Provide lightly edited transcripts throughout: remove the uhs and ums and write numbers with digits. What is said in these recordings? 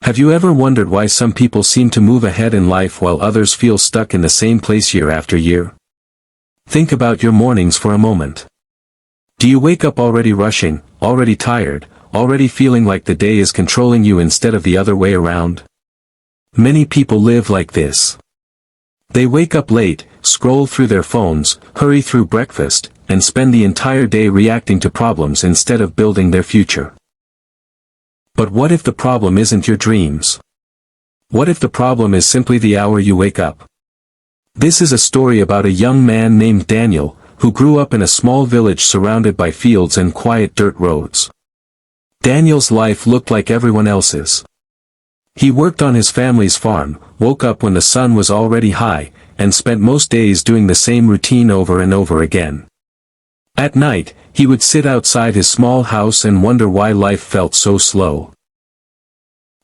Have you ever wondered why some people seem to move ahead in life while others feel stuck in the same place year after year? Think about your mornings for a moment. Do you wake up already rushing, already tired, already feeling like the day is controlling you instead of the other way around? Many people live like this. They wake up late, scroll through their phones, hurry through breakfast, and spend the entire day reacting to problems instead of building their future. But what if the problem isn't your dreams? What if the problem is simply the hour you wake up? This is a story about a young man named Daniel, who grew up in a small village surrounded by fields and quiet dirt roads. Daniel's life looked like everyone else's. He worked on his family's farm, woke up when the sun was already high, and spent most days doing the same routine over and over again. At night, he would sit outside his small house and wonder why life felt so slow.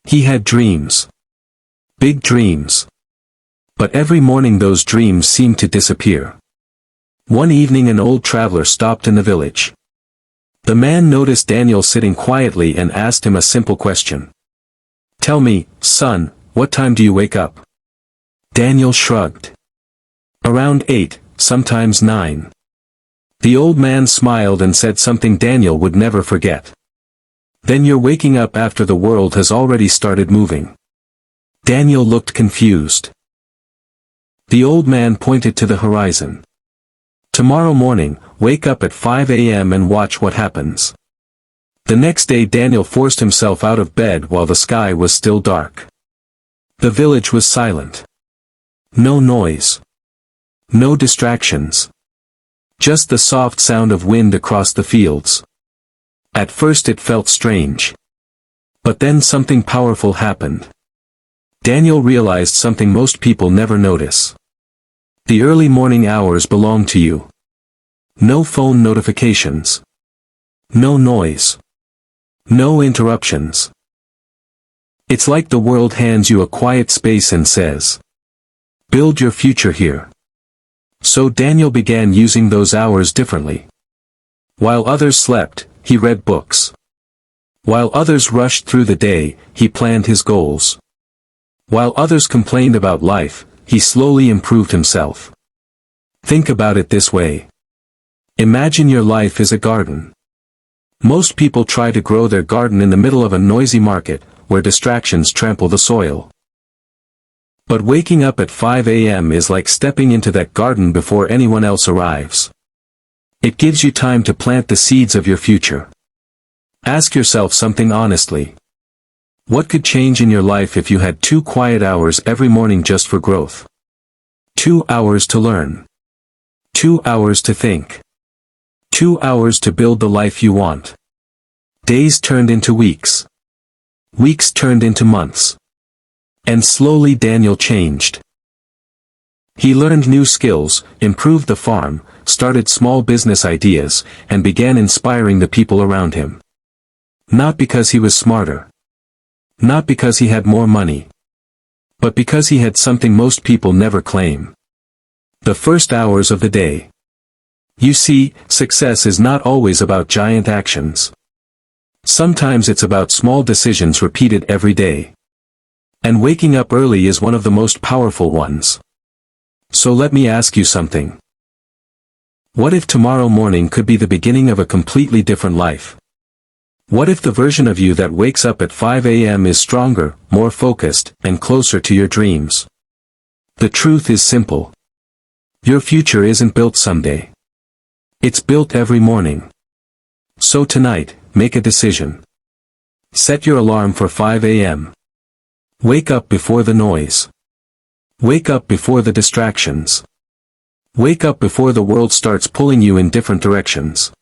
He had dreams. Big dreams. But every morning those dreams seemed to disappear. One evening an old traveler stopped in the village. The man noticed Daniel sitting quietly and asked him a simple question. "Tell me, son, what time do you wake up?" Daniel shrugged. "Around 8, sometimes 9. The old man smiled and said something Daniel would never forget. "Then you're waking up after the world has already started moving." Daniel looked confused. The old man pointed to the horizon. "Tomorrow morning, wake up at 5 a.m. and watch what happens." The next day Daniel forced himself out of bed while the sky was still dark. The village was silent. No noise. No distractions. Just the soft sound of wind across the fields. At first it felt strange. But then something powerful happened. Daniel realized something most people never notice. The early morning hours belong to you. No phone notifications. No noise. No interruptions. It's like the world hands you a quiet space and says, "Build your future here." So Daniel began using those hours differently. While others slept, he read books. While others rushed through the day, he planned his goals. While others complained about life, he slowly improved himself. Think about it this way. Imagine your life is a garden. Most people try to grow their garden in the middle of a noisy market, where distractions trample the soil. But waking up at 5 a.m. is like stepping into that garden before anyone else arrives. It gives you time to plant the seeds of your future. Ask yourself something honestly. What could change in your life if you had 2 quiet hours every morning just for growth? 2 hours to learn. 2 hours to think. 2 hours to build the life you want. Days turned into weeks. Weeks turned into months. And slowly Daniel changed. He learned new skills, improved the farm, started small business ideas, and began inspiring the people around him. Not because he was smarter. Not because he had more money. But because he had something most people never claim. The first hours of the day. You see, success is not always about giant actions. Sometimes it's about small decisions repeated every day. And waking up early is one of the most powerful ones. So let me ask you something. What if tomorrow morning could be the beginning of a completely different life? What if the version of you that wakes up at 5 a.m. is stronger, more focused, and closer to your dreams? The truth is simple. Your future isn't built someday. It's built every morning. So tonight, make a decision. Set your alarm for 5 a.m. Wake up before the noise. Wake up before the distractions. Wake up before the world starts pulling you in different directions.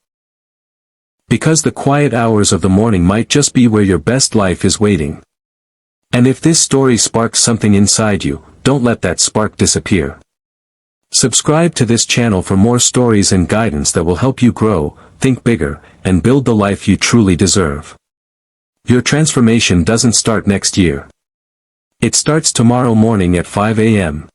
Because the quiet hours of the morning might just be where your best life is waiting. And if this story sparks something inside you, don't let that spark disappear. Subscribe to this channel for more stories and guidance that will help you grow, think bigger, and build the life you truly deserve. Your transformation doesn't start next year. It starts tomorrow morning at 5 a.m.